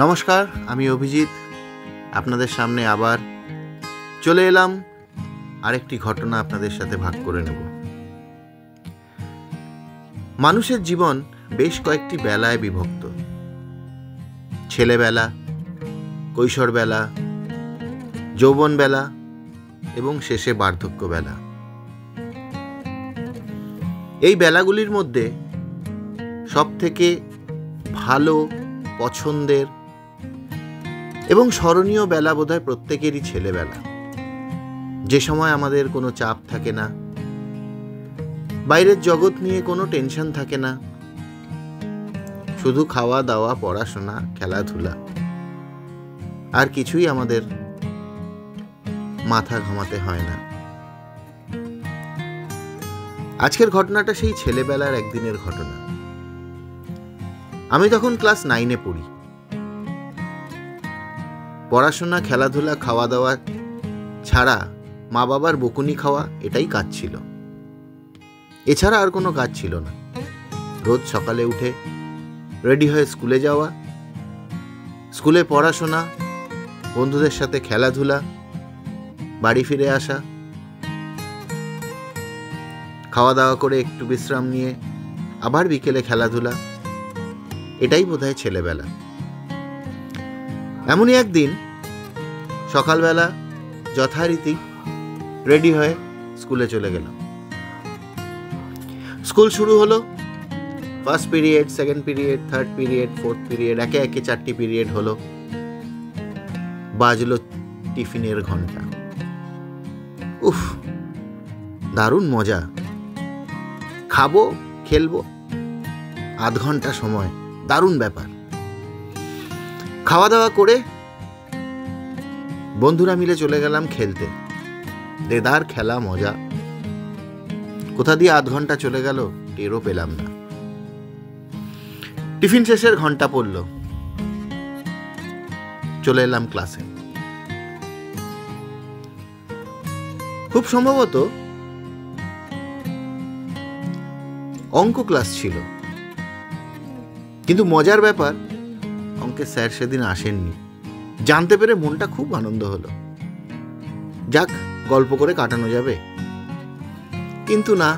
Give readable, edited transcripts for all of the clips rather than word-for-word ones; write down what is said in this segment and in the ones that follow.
নমস্কার, আমি অভিজিৎ আপনাদের সামনে আবার চলে এলাম আরেকটি ঘটনা আপনাদের সাথে ভাগ করে নেব। মানুষের জীবন বেশ কয়েকটি বেলায় বিভক্ত। ছেলেবেলা, কৈশোরবেলা, যৌবনবেলা এবং শেষে বার্ধক্যবেলা। এই বেলাগুলির মধ্যে সবথেকে ভালো, পছন্দের এবং স্মরণীয় বেলা বোধহয় প্রত্যেকেরই ছেলেবেলা, যে সময় আমাদের কোনো চাপ থাকে না, বাইরের জগৎ নিয়ে কোনো টেনশন থাকে না, শুধু খাওয়া দাওয়া, পড়াশোনা, খেলাধুলা, আর কিছুই আমাদের মাথা ঘামাতে হয় না। আজকের ঘটনাটা সেই ছেলেবেলার একদিনের ঘটনা। আমি তখন ক্লাস 9-এ পড়ি। পড়াশোনা, খেলাধুলা, খাওয়া দাওয়া ছাড়া মা বাবার বকুনি খাওয়া, এটাই কাজ ছিল। এছাড়া আর কোনো কাজ ছিল না। রোজ সকালে উঠে রেডি হয়ে স্কুলে যাওয়া, স্কুলে পড়াশোনা, বন্ধুদের সাথে খেলাধুলা, বাড়ি ফিরে আসা, খাওয়া দাওয়া করে একটু বিশ্রাম নিয়ে আবার বিকেলে খেলাধুলা, এটাই বোধহয় ছেলেবেলা। এমনই একদিন সকালবেলা যথারীতি রেডি হয়ে স্কুলে চলে গেলাম। স্কুল শুরু হলো। First period, second period, third period, fourth period, একে একে 4টি পিরিয়ড হলো। বাজলো টিফিনের ঘন্টা। উফ, দারুণ মজা। খাবো, খেলবো, আধ ঘন্টা সময়, দারুণ ব্যাপার। খাওয়া দাওয়া করে বন্ধুরা মিলে চলে গেলাম খেলতে। দেদার খেলা, মজা। কোথা দিয়ে আধ ঘন্টা চলে গেল টেরও পেলাম না। টিফিন শেষের ঘন্টা পড়ল। চলে এলাম ক্লাসে। খুব সম্ভবত অঙ্ক ক্লাস ছিল, কিন্তু মজার ব্যাপার, অঙ্কের স্যার সেদিন আসেননি। জানতে পেরে মনটা খুব আনন্দ হলো। যাক, গল্প করে কাটানো যাবে। কিন্তু না,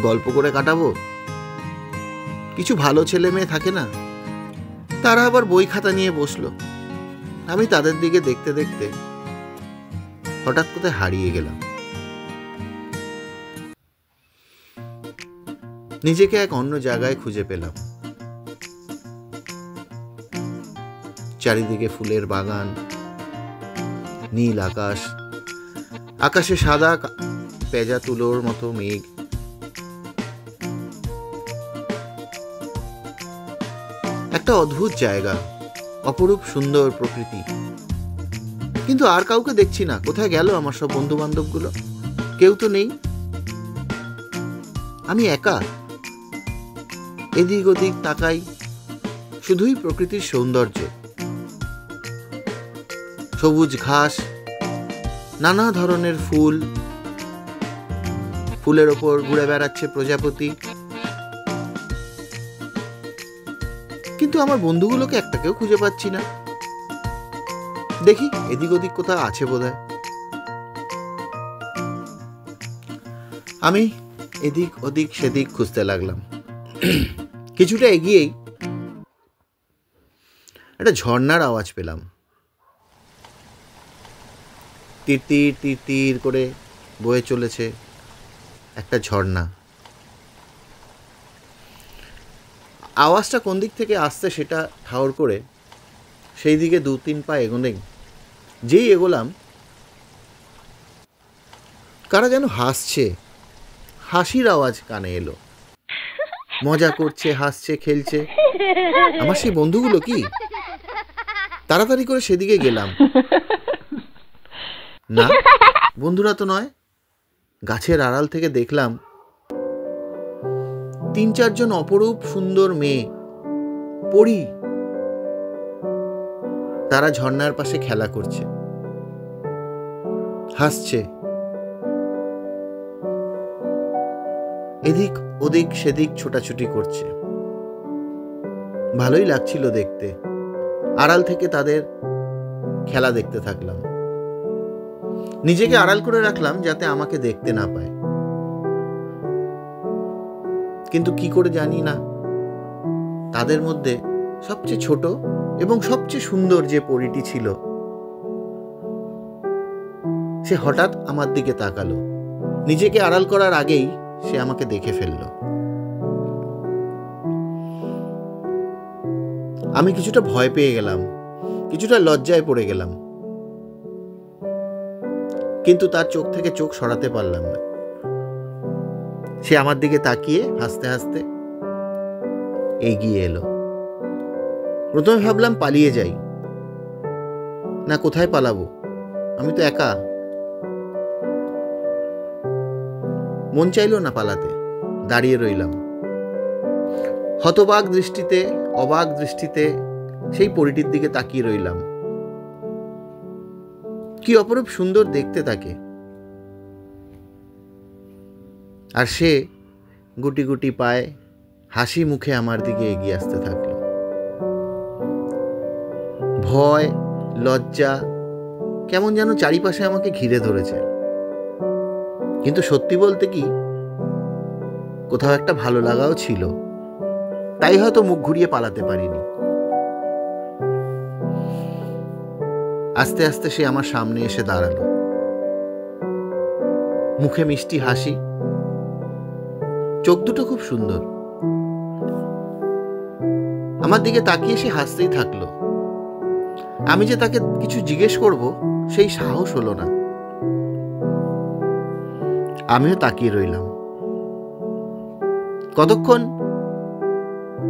গল্প করে কাটাবো? কিছু ভালো ছেলে মেয়ে থাকে না, তারা আবার বই খাতা নিয়ে বসলো। আমি তাদের দিকে দেখতে দেখতে হঠাৎ কোথায় হারিয়ে গেলাম। নিজেকে এক অন্য জায়গায় খুঁজে পেলাম। চারিদিকে ফুলের বাগান, নীল আকাশ, আকাশে সাদা পেঁজা তুলোর মতো মেঘ। একটা অদ্ভুত জায়গা, অপরূপ সুন্দর প্রকৃতি। কিন্তু আর কাউকে দেখছি না। কোথায় গেল আমার সব বন্ধু বান্ধবগুলো? কেউ তো নেই। আমি একা। এদিক ওদিক তাকাই, শুধুই প্রকৃতির সৌন্দর্য। সবুজ ঘাস, নানা ধরনের ফুল, ফুলের ওপর ঘুরে বেড়াচ্ছে প্রজাপতি। কিন্তু আমার বন্ধুগুলোকে একটাকেও খুঁজে পাচ্ছি না। দেখি এদিক ওদিক কোথাও আছে বোধহয়। আমি এদিক ওদিক সেদিক খুঁজতে লাগলাম। কিছুটা এগিয়েই একটা ঝর্ণার আওয়াজ পেলাম। তিরতির তিরতির করে বয়ে চলেছে একটা ঝর্ণা। আওয়াজটা কোন দিক থেকে আসছে সেটা ঠাউর করে সেই দিকে 2-3 পা এগোনে, যেই এগোলাম, কারা যেন হাসছে। হাসির আওয়াজ কানে এলো। মজা করছে, হাসছে, খেলছে। আমার সেই বন্ধুগুলো কি? তাড়াতাড়ি করে সেদিকে গেলাম। না, বন্ধুরা তো নয়। গাছের আড়াল থেকে দেখলাম 3-4 জন অপরূপ সুন্দর মেয়ে, পরী। তারা ঝর্ণার পাশে খেলা করছে, হাসছে, এদিক ওদিক সেদিক ছোটাছুটি করছে। ভালোই লাগছিল দেখতে। আড়াল থেকে তাদের খেলা দেখতে থাকলাম। নিজেকে আড়াল করে রাখলাম যাতে আমাকে দেখতে না পায়। কিন্তু কি করে জানি না, তাদের মধ্যে সবচেয়ে ছোট এবং সবচেয়ে সুন্দর যে পরীটি ছিল, সে হঠাৎ আমার দিকে তাকালো। নিজেকে আড়াল করার আগেই সে আমাকে দেখে ফেলল। আমি কিছুটা ভয় পেয়ে গেলাম, কিছুটা লজ্জায় পড়ে গেলাম, কিন্তু তার চোখ থেকে চোখ সরাতে পারলাম না। সে আমার দিকে তাকিয়ে হাসতে হাসতে এগিয়ে এলো। প্রথমে ভাবলাম পালিয়ে যাই, না কোথায় পালাবো, আমি তো একা। মন চাইলো না পালাতে, দাঁড়িয়ে রইলাম। হতবাক দৃষ্টিতে, অবাক দৃষ্টিতে সেই পরীটির দিকে তাকিয়ে রইলাম। কি অপরূপ সুন্দর দেখতে তাকে। আর সে গুটি গুটি পায়ে হাসি মুখে আমার দিকে এগিয়ে আসতে থাকলো। ভয়, লজ্জা কেমন যেন চারিপাশে আমাকে ঘিরে ধরেছে। কিন্তু সত্যি বলতে কি, কোথাও একটা ভালো লাগাও ছিল, তাই হয়তো মুখ ঘুরিয়ে পালাতে পারিনি। আস্তে আস্তে সে আমার সামনে এসে দাঁড়ালো। মুখে মিষ্টি হাসি, চোখ দুটো খুব সুন্দর। আমার দিকে তাকিয়ে সে হাসতেই থাকলো। আমি যে তাকে কিছু জিজ্ঞেস করব সেই সাহস হলো না। আমিও তাকিয়ে রইলাম। কতক্ষণ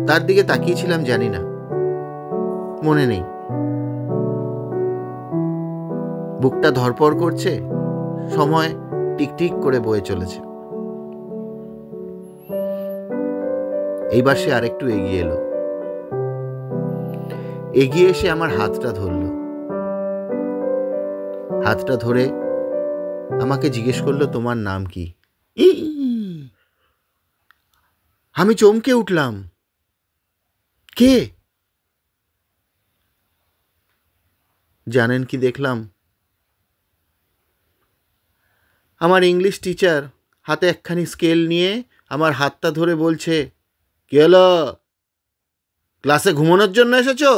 তার দিকে তাকিয়েছিলাম জানি না, মনে নেই। বুকটা ধড়পড় করছে, সময় টিকটিক করে বয়ে চলেছে। এইবার সে আরেকটু এগিয়ে এলো। এগিয়ে এসে আমার হাতটা ধরল। হাতটা ধরে আমাকে জিজ্ঞেস করলো, তোমার নাম কি? আমি চমকে উঠলাম। কে? জানেন কি দেখলাম? আমার ইংলিশ টিচার হাতে একখানি স্কেল নিয়ে আমার হাতটা ধরে বলছে, কি হলো, ক্লাসে ঘুমানোর জন্য এসেছো?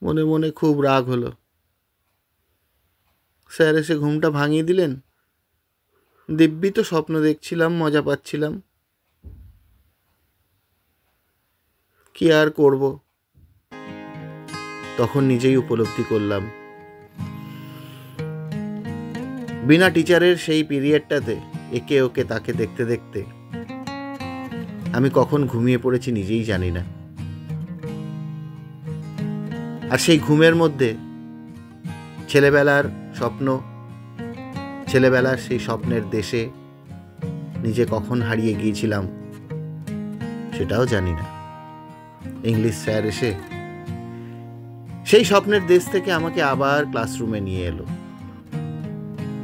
মনে মনে খুব রাগ হলো। স্যার এসে ঘুমটা ভাঙিয়ে দিলেন। দিব্যি তো স্বপ্ন দেখছিলাম, মজা পাচ্ছিলাম। কি আর করব? তখন নিজেই উপলব্ধি করলাম, বিনা টিচারের সেই পিরিয়ডটাতে একে ওকে তাকে দেখতে দেখতে আমি কখন ঘুমিয়ে পড়েছি নিজেই জানি না। আর সেই ঘুমের মধ্যে ছেলেবেলার স্বপ্ন, ছেলেবেলার সেই স্বপ্নের দেশে নিজে কখন হারিয়ে গিয়েছিলাম সেটাও জানি না। ইংলিশ স্যার এসে সেই স্বপ্নের দেশ থেকে আমাকে আবার ক্লাসরুমে নিয়ে এলো।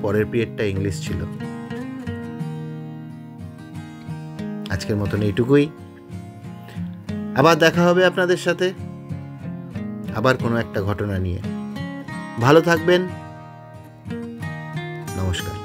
পরের পিরিয়ডটা ইংলিশ ছিল। আজকের মতন এইটুকুই। আবার দেখা হবে আপনাদের সাথে, আবার কোনো একটা ঘটনা নিয়ে। ভালো থাকবেন। নমস্কার।